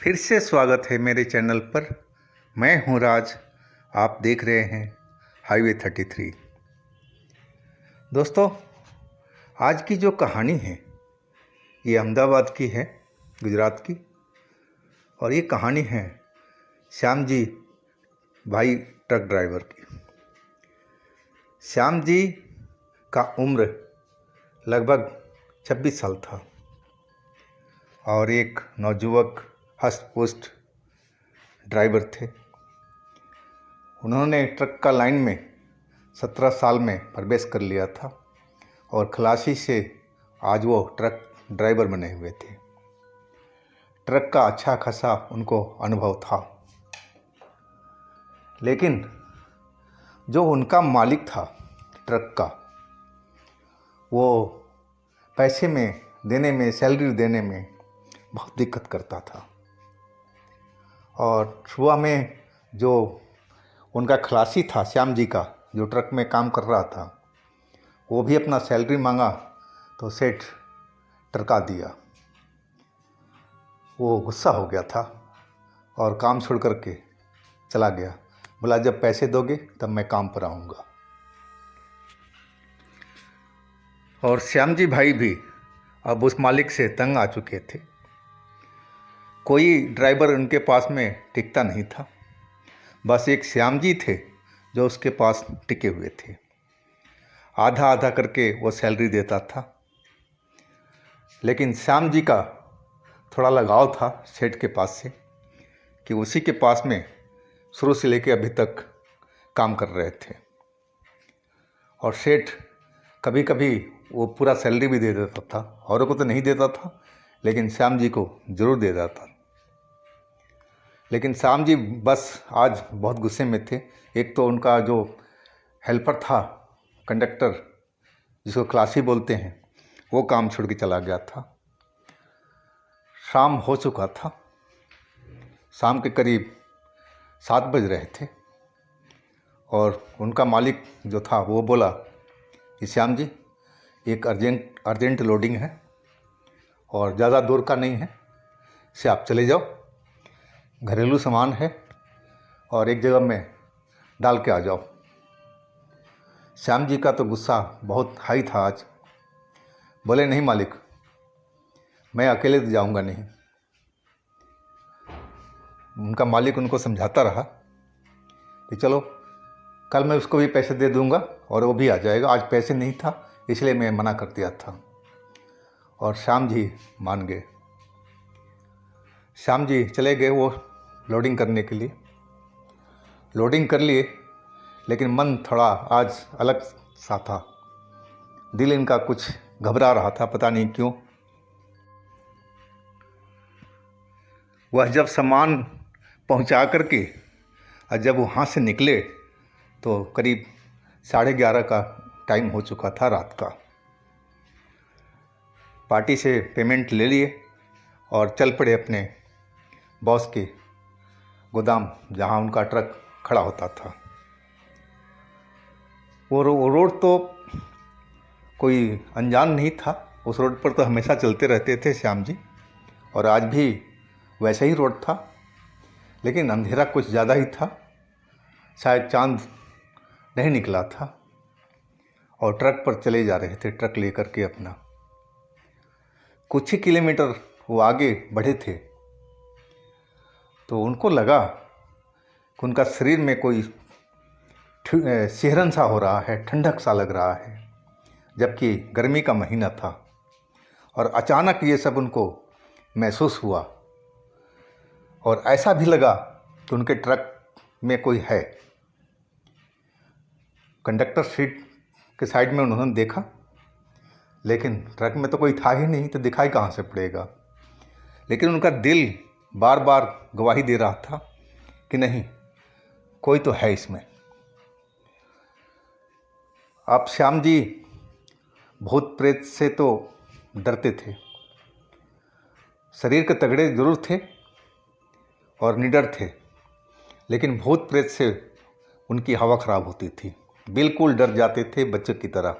फिर से स्वागत है मेरे चैनल पर। मैं हूं राज, आप देख रहे हैं हाईवे 33। दोस्तों, आज की जो कहानी है ये अहमदाबाद की है, गुजरात की। और ये कहानी है श्याम जी भाई ट्रक ड्राइवर की। श्याम जी का उम्र लगभग 26 साल था और एक नौजुवक हष्ट-पुष्ट ड्राइवर थे। उन्होंने ट्रक का लाइन में 17 साल में प्रवेश कर लिया था और खलासी से आज वो ट्रक ड्राइवर बने हुए थे। ट्रक का अच्छा खासा उनको अनुभव था, लेकिन जो उनका मालिक था ट्रक का, वो पैसे में देने में, सैलरी देने में बहुत दिक्कत करता था। और सुबह में जो उनका खलासी था श्याम जी का, जो ट्रक में काम कर रहा था, वो भी अपना सैलरी मांगा तो सेठ टरका दिया। वो गुस्सा हो गया था और काम छोड़ करके चला गया। बोला जब पैसे दोगे तब मैं काम पर आऊँगा। और श्याम जी भाई भी अब उस मालिक से तंग आ चुके थे। कोई ड्राइवर उनके पास में टिकता नहीं था, बस एक श्याम जी थे जो उसके पास टिके हुए थे। आधा आधा करके वो सैलरी देता था, लेकिन श्याम जी का थोड़ा लगाव था सेठ के पास से कि उसी के पास में शुरू से लेकर अभी तक काम कर रहे थे। और सेठ कभी कभी वो पूरा सैलरी भी दे देता था, औरों को तो नहीं देता था, लेकिन श्याम जी को ज़रूर दे देता था। लेकिन श्याम जी बस आज बहुत गुस्से में थे। एक तो उनका जो हेल्पर था, कंडक्टर जिसको खलासी बोलते हैं, वो काम छोड़ के चला गया था। शाम हो चुका था, शाम के करीब 7 बज रहे थे और उनका मालिक जो था वो बोला कि श्याम जी, एक अर्जेंट लोडिंग है और ज़्यादा दूर का नहीं है, इससे आप चले जाओ, घरेलू सामान है और एक जगह में डाल के आ जाओ। श्याम जी का तो गुस्सा बहुत हाई था आज। बोले नहीं मालिक, मैं अकेले तो जाऊंगा नहीं। उनका मालिक उनको समझाता रहा कि चलो कल मैं उसको भी पैसे दे दूंगा और वो भी आ जाएगा। आज पैसे नहीं था इसलिए मैं मना कर दिया था। और श्याम जी मान गए। श्याम जी चले गए वो लोडिंग करने के लिए। लोडिंग कर लिए, लेकिन मन थोड़ा आज अलग सा था। दिल इनका कुछ घबरा रहा था, पता नहीं क्यों। वह जब सामान पहुंचा करके और जब वहाँ से निकले तो करीब 11:30 का टाइम हो चुका था रात का। पार्टी से पेमेंट ले लिए और चल पड़े अपने बॉस के गोदाम, जहाँ उनका ट्रक खड़ा होता था। वो रोड तो कोई अनजान नहीं था। उस रोड पर तो हमेशा चलते रहते थे श्याम जी, और आज भी वैसा ही रोड था, लेकिन अंधेरा कुछ ज़्यादा ही था। शायद चांद नहीं निकला था और ट्रक पर चले जा रहे थे, ट्रक लेकर के अपना। कुछ ही किलोमीटर वो आगे बढ़े थे तो उनको लगा कि उनका शरीर में कोई सिहरन सा हो रहा है, ठंडक सा लग रहा है, जबकि गर्मी का महीना था। और अचानक ये सब उनको महसूस हुआ और ऐसा भी लगा कि उनके ट्रक में कोई है। कंडक्टर सीट के साइड में उन्होंने देखा, लेकिन ट्रक में तो कोई था ही नहीं, तो दिखाई कहाँ से पड़ेगा। लेकिन उनका दिल बार बार गवाही दे रहा था कि नहीं, कोई तो है इसमें। अब श्याम जी भूत प्रेत से तो डरते थे। शरीर के तगड़े जरूर थे और निडर थे, लेकिन भूत प्रेत से उनकी हवा खराब होती थी। बिल्कुल डर जाते थे बच्चे की तरह,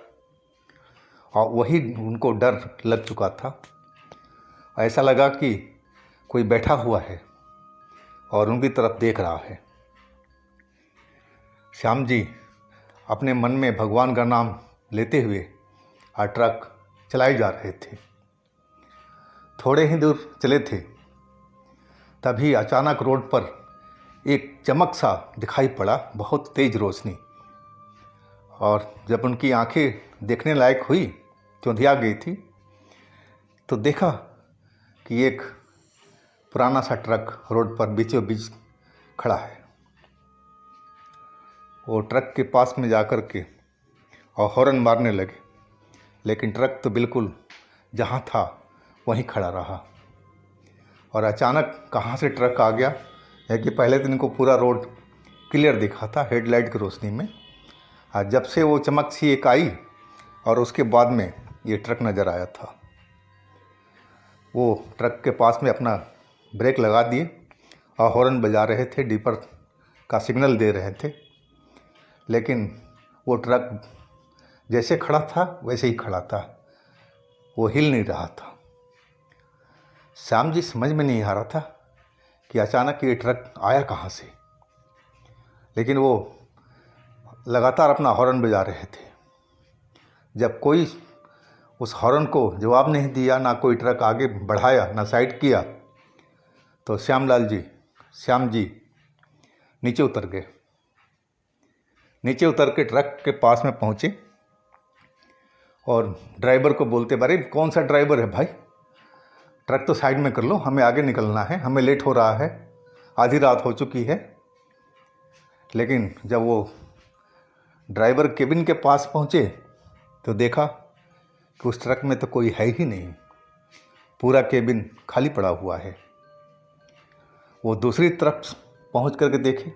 और वही उनको डर लग चुका था। ऐसा लगा कि कोई बैठा हुआ है और उनकी तरफ देख रहा है। श्याम जी अपने मन में भगवान का नाम लेते हुए ट्रक चलाए जा रहे थे। थोड़े ही दूर चले थे, तभी अचानक रोड पर एक चमक सा दिखाई पड़ा, बहुत तेज रोशनी। और जब उनकी आंखें देखने लायक हुई, चौंधिया गई थी, तो देखा कि एक पुराना सा ट्रक रोड पर बीचों बीच खड़ा है। वो ट्रक के पास में जाकर के और हॉर्न मारने लगे, लेकिन ट्रक तो बिल्कुल जहाँ था वहीं खड़ा रहा। और अचानक कहाँ से ट्रक आ गया है कि पहले तो इनको पूरा रोड क्लियर दिखा था हेडलाइट की रोशनी में, और जब से वो चमक सी एक आई और उसके बाद में ये ट्रक नज़र आया था। वो ट्रक के पास में अपना ब्रेक लगा दिए और हॉर्न बजा रहे थे, डीपर का सिग्नल दे रहे थे, लेकिन वो ट्रक जैसे खड़ा था वैसे ही खड़ा था, वो हिल नहीं रहा था। श्याम जी समझ में नहीं आ रहा था कि अचानक ये ट्रक आया कहाँ से, लेकिन वो लगातार अपना हॉर्न बजा रहे थे। जब कोई उस हॉर्न को जवाब नहीं दिया, ना कोई ट्रक आगे बढ़ाया, ना साइड किया, तो श्याम जी नीचे उतर गए। नीचे उतर के ट्रक के पास में पहुँचे और ड्राइवर को बोलते, अरे कौन सा ड्राइवर है भाई, ट्रक तो साइड में कर लो, हमें आगे निकलना है, हमें लेट हो रहा है, आधी रात हो चुकी है। लेकिन जब वो ड्राइवर केबिन के पास पहुँचे तो देखा कि उस ट्रक में तो कोई है ही नहीं, पूरा केबिन खाली पड़ा हुआ है। वो दूसरी तरफ पहुँच करके देखे,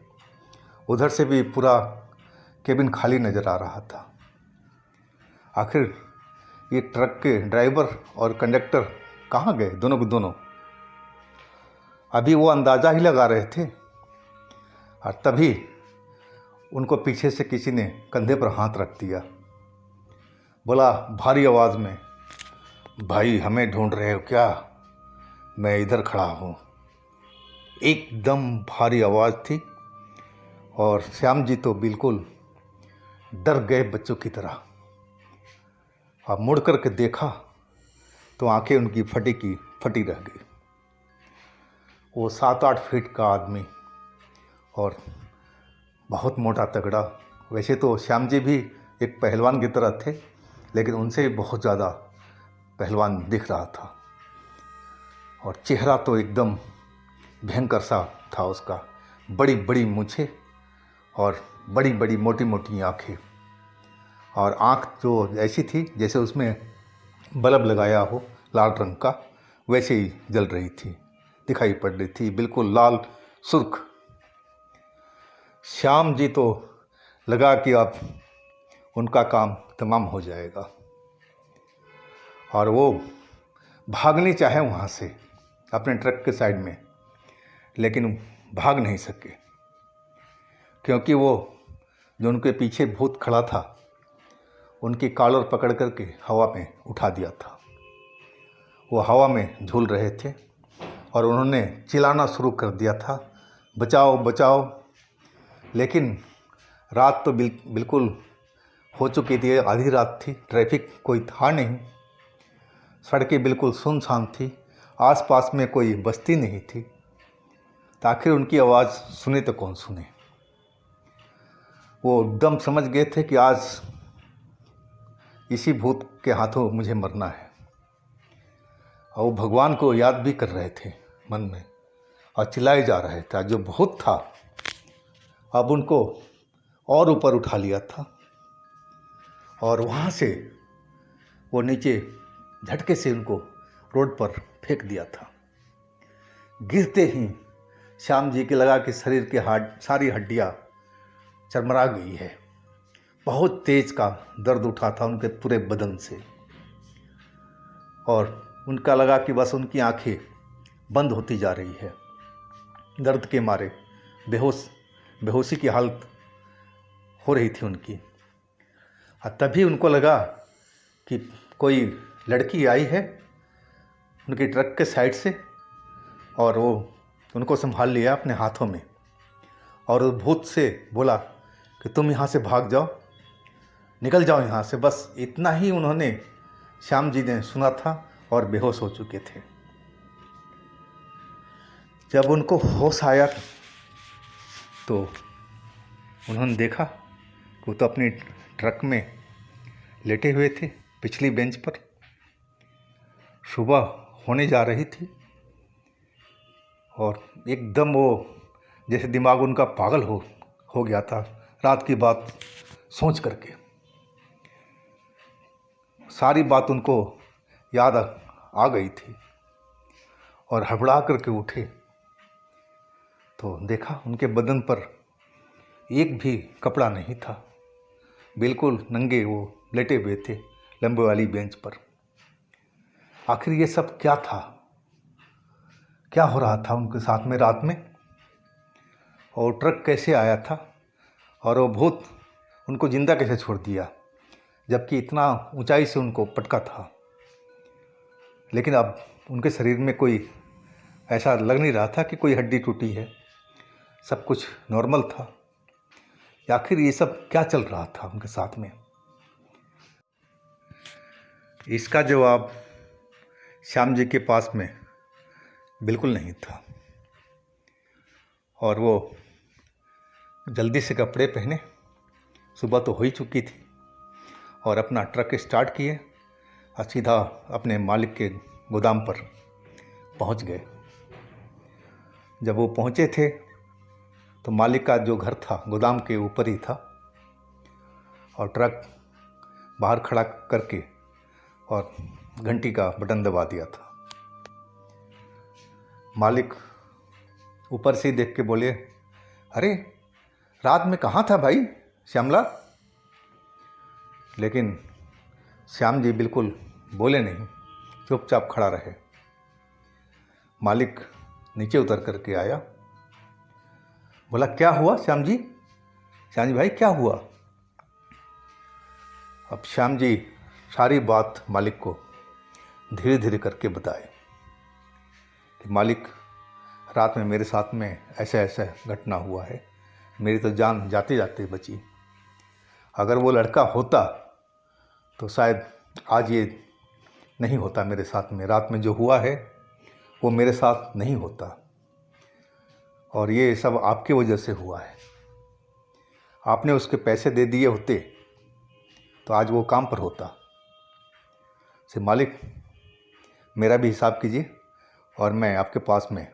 उधर से भी पूरा केबिन खाली नज़र आ रहा था। आखिर ये ट्रक के ड्राइवर और कंडक्टर कहाँ गए, दोनों के दोनों? अभी वो अंदाज़ा ही लगा रहे थे, और तभी उनको पीछे से किसी ने कंधे पर हाथ रख दिया। बोला भारी आवाज़ में, भाई हमें ढूंढ रहे हो क्या? मैं इधर खड़ा हूँ। एकदम भारी आवाज़ थी और श्याम जी तो बिल्कुल डर गए बच्चों की तरह। अब मुड़ कर के देखा तो आंखें उनकी फटी की फटी रह गई। वो 7-8 फीट का आदमी और बहुत मोटा तगड़ा। वैसे तो श्याम जी भी एक पहलवान की तरह थे, लेकिन उनसे बहुत ज़्यादा पहलवान दिख रहा था। और चेहरा तो एकदम भयंकर सा था उसका, बड़ी बड़ी मूंछें और बड़ी बड़ी मोटी मोटी आँखें, और आँख जो ऐसी थी जैसे उसमें बल्ब लगाया हो लाल रंग का, वैसे ही जल रही थी, दिखाई पड़ रही थी, बिल्कुल लाल सुर्ख। श्याम जी तो लगा कि अब उनका काम तमाम हो जाएगा, और वो भागने चाहे वहाँ से अपने ट्रक के साइड में, लेकिन भाग नहीं सके, क्योंकि वो जो उनके पीछे भूत खड़ा था उनकी कॉलर पकड़ करके हवा में उठा दिया था। वो हवा में झूल रहे थे और उन्होंने चिल्लाना शुरू कर दिया था, बचाओ बचाओ। लेकिन रात तो बिल्कुल हो चुकी थी, आधी रात थी, ट्रैफिक कोई था नहीं, सड़कें बिल्कुल सुनसान थी, आसपास में कोई बस्ती नहीं थी, तो आखिर उनकी आवाज़ सुने तो कौन सुने। वो एकदम समझ गए थे कि आज इसी भूत के हाथों मुझे मरना है, और वो भगवान को याद भी कर रहे थे मन में और चिल्लाए जा रहे थे। जो भूत था अब उनको और ऊपर उठा लिया था और वहाँ से वो नीचे झटके से उनको रोड पर फेंक दिया था। गिरते ही श्याम जी के लगा कि शरीर के सारी हड्डियाँ चरमरा गई है, बहुत तेज का दर्द उठा था उनके पूरे बदन से, और उनका लगा कि बस उनकी आंखें बंद होती जा रही है, दर्द के मारे बेहोशी की हालत हो रही थी उनकी। और तभी उनको लगा कि कोई लड़की आई है उनकी ट्रक के साइड से, और वो उनको संभाल लिया अपने हाथों में और उस भूत से बोला कि तुम यहाँ से भाग जाओ, निकल जाओ यहाँ से। बस इतना ही उन्होंने श्याम जी ने सुना था और बेहोश हो चुके थे। जब उनको होश आया तो उन्होंने देखा कि वो तो अपनी ट्रक में लेटे हुए थे पिछली बेंच पर। सुबह होने जा रही थी और एकदम वो जैसे दिमाग उनका पागल हो गया था रात की बात सोच करके। सारी बात उनको याद आ गई थी और हड़बड़ा करके उठे तो देखा उनके बदन पर एक भी कपड़ा नहीं था, बिल्कुल नंगे वो लेटे हुए थे लंबे वाली बेंच पर। आखिर ये सब क्या था, क्या हो रहा था उनके साथ में रात में, और ट्रक कैसे आया था और वो भूत उनको जिंदा कैसे छोड़ दिया जबकि इतना ऊंचाई से उनको पटका था। लेकिन अब उनके शरीर में कोई ऐसा लग नहीं रहा था कि कोई हड्डी टूटी है, सब कुछ नॉर्मल था। आखिर ये सब क्या चल रहा था उनके साथ में, इसका जवाब श्याम जी के पास में बिल्कुल नहीं था। और वो जल्दी से कपड़े पहने, सुबह तो हो ही चुकी थी, और अपना ट्रक स्टार्ट किए और सीधा अपने मालिक के गोदाम पर पहुंच गए। जब वो पहुंचे थे तो मालिक का जो घर था गोदाम के ऊपर ही था और ट्रक बाहर खड़ा करके और घंटी का बटन दबा दिया था। मालिक ऊपर से ही देख के बोले, अरे रात में कहाँ था भाई श्यामला? लेकिन श्याम जी बिल्कुल बोले नहीं, चुपचाप खड़ा रहे। मालिक नीचे उतर करके आया, बोला क्या हुआ श्याम जी? श्याम जी भाई क्या हुआ? अब श्याम जी सारी बात मालिक को धीरे धीरे करके बताए कि मालिक रात में मेरे साथ में ऐसा ऐसा घटना हुआ है, मेरी तो जान जाते जाते बची। अगर वो लड़का होता तो शायद आज ये नहीं होता मेरे साथ में, रात में जो हुआ है वो मेरे साथ नहीं होता और ये सब आपकी वजह से हुआ है। आपने उसके पैसे दे दिए होते तो आज वो काम पर होता। से मालिक मेरा भी हिसाब कीजिए और मैं आपके पास में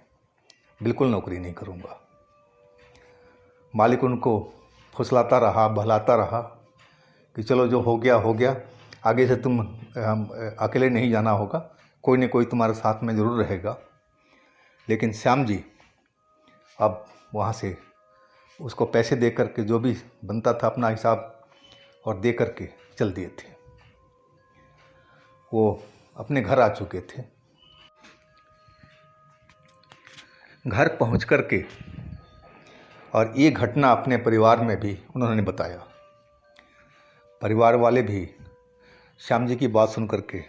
बिल्कुल नौकरी नहीं करूँगा। मालिक उनको फुसलाता रहा, बहलाता रहा कि चलो जो हो गया, आगे से तुम अकेले नहीं जाना होगा, कोई न कोई तुम्हारे साथ में ज़रूर रहेगा। लेकिन श्याम जी अब वहाँ से उसको पैसे दे करके जो भी बनता था अपना हिसाब और दे करके चल दिए थे। वो अपने घर आ चुके थे। घर पहुँच करके और ये घटना अपने परिवार में भी उन्होंने बताया। परिवार वाले भी श्याम जी की बात सुन करके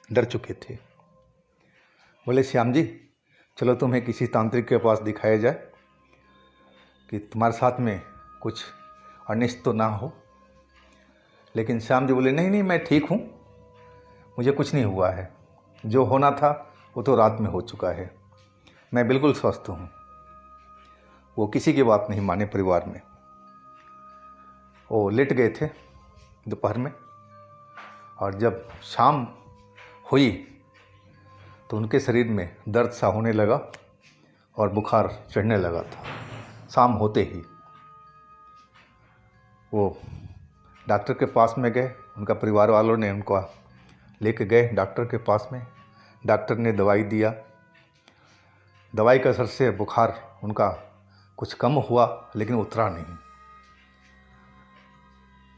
डर चुके थे। बोले श्याम जी चलो तुम्हें किसी तांत्रिक के पास दिखाया जाए कि तुम्हारे साथ में कुछ अनिष्ट तो ना हो। लेकिन श्याम जी बोले नहीं मैं ठीक हूँ, मुझे कुछ नहीं हुआ है, जो होना था वो तो रात में हो चुका है, मैं बिल्कुल स्वस्थ हूँ। वो किसी की बात नहीं माने परिवार में। वो लेट गए थे दोपहर में और जब शाम हुई तो उनके शरीर में दर्द सा होने लगा और बुखार चढ़ने लगा था। शाम होते ही वो डॉक्टर के पास में गए, उनका परिवार वालों ने उनको लेके गए डॉक्टर के पास में। डॉक्टर ने दवाई दिया, दवाई के असर से बुखार उनका कुछ कम हुआ लेकिन उतरा नहीं।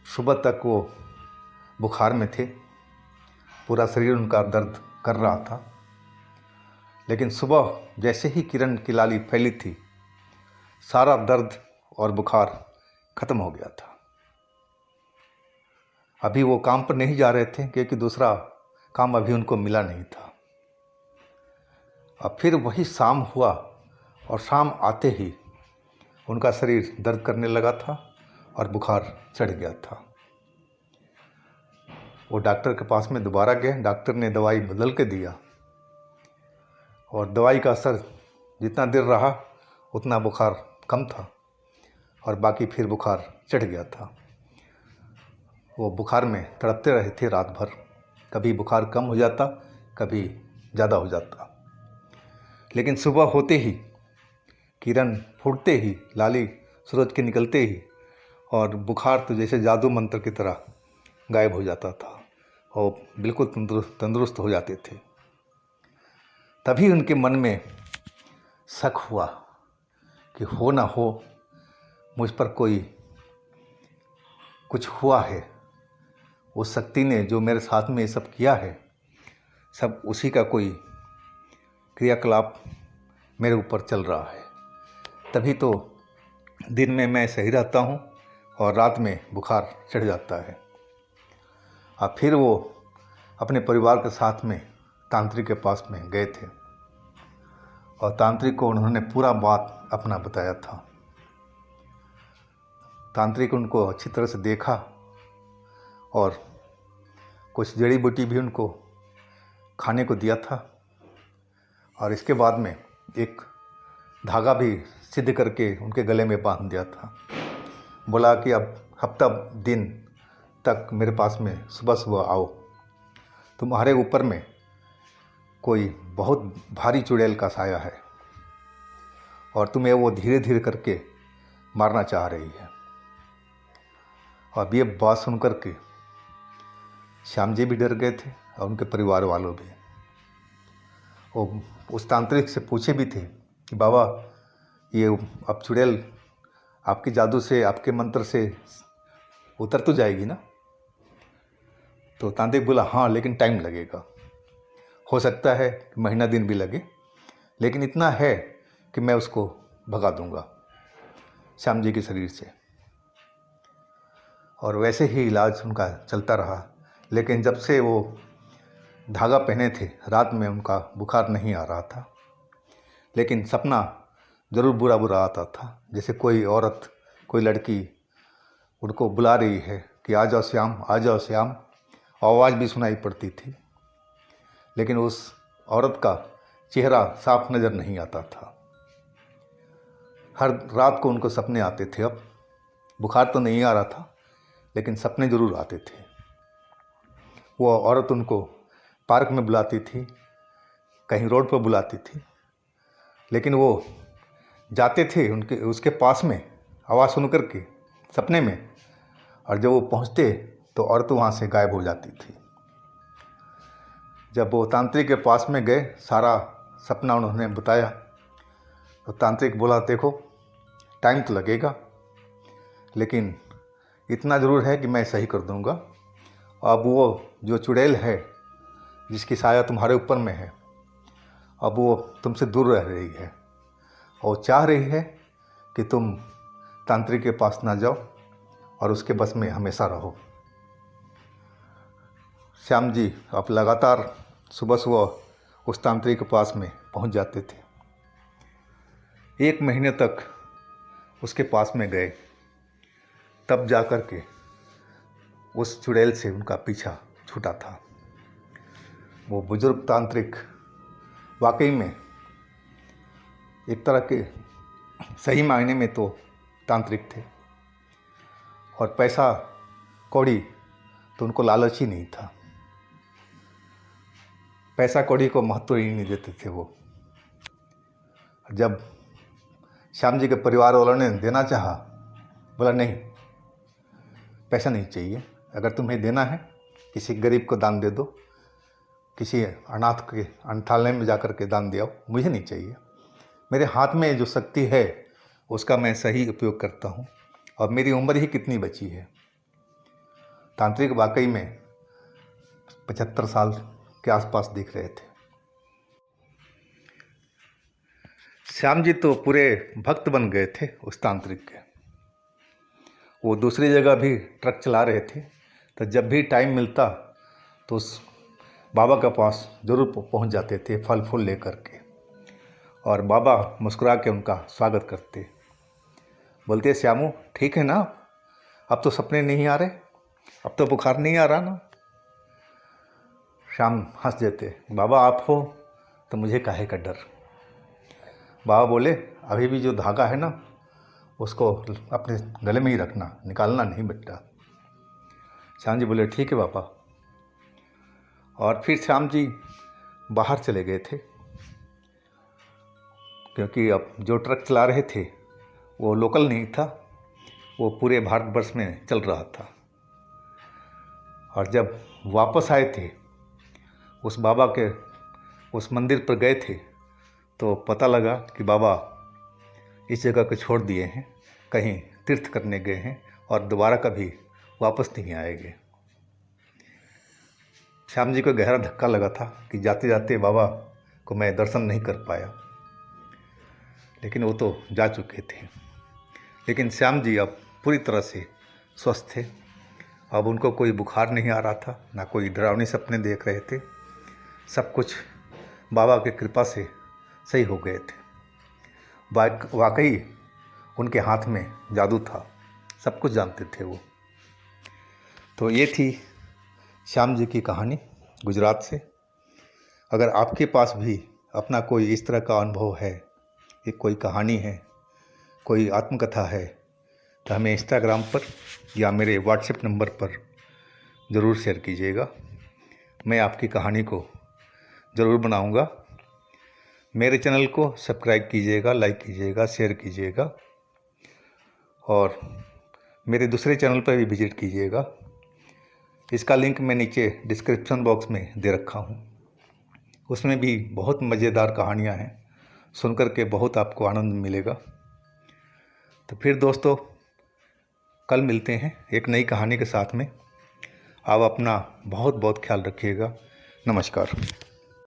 सुबह तक वो बुखार में थे, पूरा शरीर उनका दर्द कर रहा था। लेकिन सुबह जैसे ही किरण की लाली फैली थी, सारा दर्द और बुखार खत्म हो गया था। अभी वो काम पर नहीं जा रहे थे क्योंकि दूसरा काम अभी उनको मिला नहीं था। अब फिर वही शाम हुआ और शाम आते ही उनका शरीर दर्द करने लगा था और बुखार चढ़ गया था। वो डॉक्टर के पास में दोबारा गए। डॉक्टर ने दवाई बदल के दिया और दवाई का असर जितना देर रहा उतना बुखार कम था और बाकी फिर बुखार चढ़ गया था। वो बुखार में तड़पते रहे थे रात भर। कभी बुखार कम हो जाता, कभी ज़्यादा हो जाता। लेकिन सुबह होते ही, किरण फूटते ही, लाली सूरज के निकलते ही और बुखार तो जैसे जादू मंत्र की तरह गायब हो जाता था और बिल्कुल तंदुरुस्त हो जाते थे। तभी उनके मन में शक हुआ कि हो ना हो मुझ पर कोई कुछ हुआ है। उस शक्ति ने जो मेरे साथ में ये सब किया है, सब उसी का कोई क्रियाकलाप मेरे ऊपर चल रहा है। तभी तो दिन में मैं सही रहता हूँ और रात में बुखार चढ़ जाता है। और फिर वो अपने परिवार के साथ में तांत्रिक के पास में गए थे और तांत्रिक को उन्होंने पूरा बात अपना बताया था। तांत्रिक उनको अच्छी तरह से देखा और कुछ जड़ी बूटी भी उनको खाने को दिया था और इसके बाद में एक धागा भी सिद्ध करके उनके गले में बांध दिया था। बोला कि अब हफ्ता दिन तक मेरे पास में सुबह सुबह आओ, तुम्हारे ऊपर में कोई बहुत भारी चुड़ैल का साया है और तुम्हें वो धीरे धीरे करके मारना चाह रही है। अब ये बात सुनकर के श्याम जी भी डर गए थे और उनके परिवार वालों भी। वो उस तांत्रिक से पूछे भी थे कि बाबा ये अब चुड़ैल आपके जादू से, आपके मंत्र से उतर तो जाएगी ना? तो तांत्रिक बोला हाँ, लेकिन टाइम लगेगा। हो सकता है महीना दिन भी लगे, लेकिन इतना है कि मैं उसको भगा दूंगा श्याम जी के शरीर से। और वैसे ही इलाज उनका चलता रहा। लेकिन जब से वो धागा पहने थे, रात में उनका बुखार नहीं आ रहा था, लेकिन सपना ज़रूर बुरा बुरा आता था। जैसे कोई औरत, कोई लड़की उनको बुला रही है कि आ जाओ श्याम, आ जाओ श्याम। आवाज़ भी सुनाई पड़ती थी, लेकिन उस औरत का चेहरा साफ नज़र नहीं आता था। हर रात को उनको सपने आते थे। अब बुखार तो नहीं आ रहा था, लेकिन सपने ज़रूर आते थे। वो औरत उनको पार्क में बुलाती थी, कहीं रोड पर बुलाती थी, लेकिन वो जाते थे उसके पास में आवाज़ सुन कर के सपने में, और जब वो पहुंचते तो औरत वहाँ से गायब हो जाती थी। जब वो तांत्रिक के पास में गए, सारा सपना उन्होंने बताया, तो तांत्रिक बोला देखो टाइम तो लगेगा, लेकिन इतना ज़रूर है कि मैं सही कर दूंगा। अब वो जो चुड़ैल है जिसकी साया तुम्हारे ऊपर में है, अब वो तुमसे दूर रह रही है और चाह रही है कि तुम तांत्रिक के पास ना जाओ और उसके बस में हमेशा रहो। श्याम जी अब लगातार सुबह सुबह उस तांत्रिक के पास में पहुंच जाते थे। 1 महीने तक उसके पास में गए, तब जा कर के उस चुड़ैल से उनका पीछा छूटा था। वो बुजुर्ग तांत्रिक वाकई में एक तरह के सही मायने में तो तांत्रिक थे, और पैसा कौड़ी तो उनको लालच ही नहीं था। पैसा कौड़ी को महत्व ही नहीं देते थे वो। जब श्याम जी के परिवार वालों ने देना चाहा, बोला नहीं, पैसा नहीं चाहिए। अगर तुम्हें देना है किसी गरीब को दान दे दो, किसी अनाथ के अनाथालय में जाकर के दान दिया, मुझे नहीं चाहिए। मेरे हाथ में जो शक्ति है उसका मैं सही उपयोग करता हूँ, और मेरी उम्र ही कितनी बची है। तांत्रिक वाकई में 75 साल के आसपास दिख रहे थे। श्याम जी तो पूरे भक्त बन गए थे उस तांत्रिक के। वो दूसरी जगह भी ट्रक चला रहे थे, तो जब भी टाइम मिलता तो उस बाबा के पास ज़रूर पहुंच जाते थे फल फूल लेकर के, और बाबा मुस्कुरा के उनका स्वागत करते। बोलते, श्यामू ठीक है ना, अब तो सपने नहीं आ रहे, अब तो बुखार नहीं आ रहा ना। श्याम हंस देते, बाबा आप हो तो मुझे काहे का डर। बाबा बोले, अभी भी जो धागा है ना उसको अपने गले में ही रखना, निकालना नहीं बेटा। श्याम जी बोले, ठीक है बाबा। और फिर श्याम जी बाहर चले गए थे, क्योंकि अब जो ट्रक चला रहे थे वो लोकल नहीं था, वो पूरे भारतवर्ष में चल रहा था। और जब वापस आए थे, उस बाबा के उस मंदिर पर गए थे, तो पता लगा कि बाबा इस जगह को छोड़ दिए हैं, कहीं तीर्थ करने गए हैं और दोबारा कभी वापस नहीं आएंगे। श्याम जी को गहरा धक्का लगा था कि जाते जाते बाबा को मैं दर्शन नहीं कर पाया, लेकिन वो तो जा चुके थे। लेकिन श्याम जी अब पूरी तरह से स्वस्थ थे। अब उनको कोई बुखार नहीं आ रहा था, ना कोई डरावनी सपने देख रहे थे। सब कुछ बाबा की कृपा से सही हो गए थे। वाकई उनके हाथ में जादू था, सब कुछ जानते थे वो। तो ये थी श्याम जी की कहानी गुजरात से। अगर आपके पास भी अपना कोई इस तरह का अनुभव है, एक कोई कहानी है, कोई आत्मकथा है, तो हमें इंस्टाग्राम पर या मेरे व्हाट्सएप नंबर पर ज़रूर शेयर कीजिएगा। मैं आपकी कहानी को ज़रूर बनाऊंगा। मेरे चैनल को सब्सक्राइब कीजिएगा, लाइक कीजिएगा, शेयर कीजिएगा और मेरे दूसरे चैनल पर भी विजिट कीजिएगा। इसका लिंक मैं नीचे डिस्क्रिप्शन बॉक्स में दे रखा हूँ। उसमें भी बहुत मज़ेदार कहानियाँ हैं, सुनकर के बहुत आपको आनंद मिलेगा। तो फिर दोस्तों, कल मिलते हैं एक नई कहानी के साथ में। आप अपना बहुत बहुत ख्याल रखिएगा। नमस्कार।